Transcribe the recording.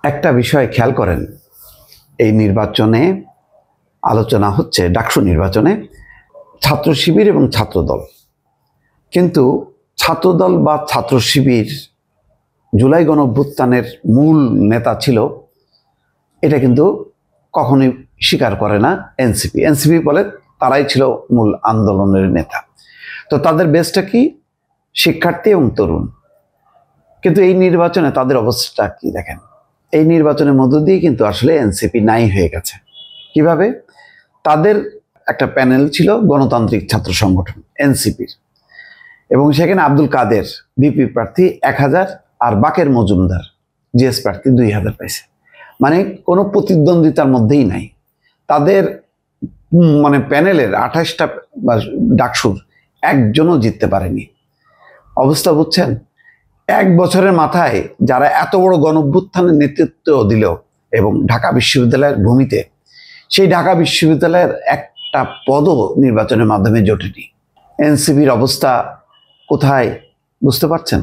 একটা বিষয় খেয়াল করেন, এই নির্বাচনে আলোচনা হচ্ছে ডাকসু নির্বাচনে ছাত্র শিবির এবং ছাত্রদল, কিন্তু ছাত্রদল বা ছাত্র শিবির জুলাই গণঅভ্যুত্থানের মূল নেতা ছিল এটা কিন্তু কখনোই স্বীকার করে না এনসিপি। এনসিপি বলে তারাই ছিল মূল আন্দোলনের নেতা। তো তাদের বেসটা কি? শিক্ষার্থী এবং তরুণ। কিন্তু এই নির্বাচনে তাদের অবস্থাটা কি দেখেন, এই নির্বাচনের মধ্য দিয়ে কিন্তু আসলে এনসিপি নাই হয়ে গেছে। কিভাবে? তাদের একটা প্যানেল ছিল গণতান্ত্রিক ছাত্র সংগঠন এনসিপির, এবং সেখানে আব্দুল কাদের বিপি প্রার্থী 1000 আর বাকের মজুমদার জিএস প্রার্থী 2000 পাইছে। মানে কোনো প্রতিদ্বন্দ্বিতার মধ্যেই নাই। তাদের মানে প্যানেলের 28টা ডাকসুর একজনও জিততে পারেনি। অবস্থা বুঝছেন? এক বছরের মাথায় যারা এত বড় গণঅভ্যুত্থানের নেতৃত্ব দিল এবং ঢাকা বিশ্ববিদ্যালয়ের ভূমিতে, সেই ঢাকা বিশ্ববিদ্যালয়ের একটা পদও নির্বাচনের মাধ্যমে জোটেনি। এনসিপির অবস্থা কোথায় বুঝতে পারছেন?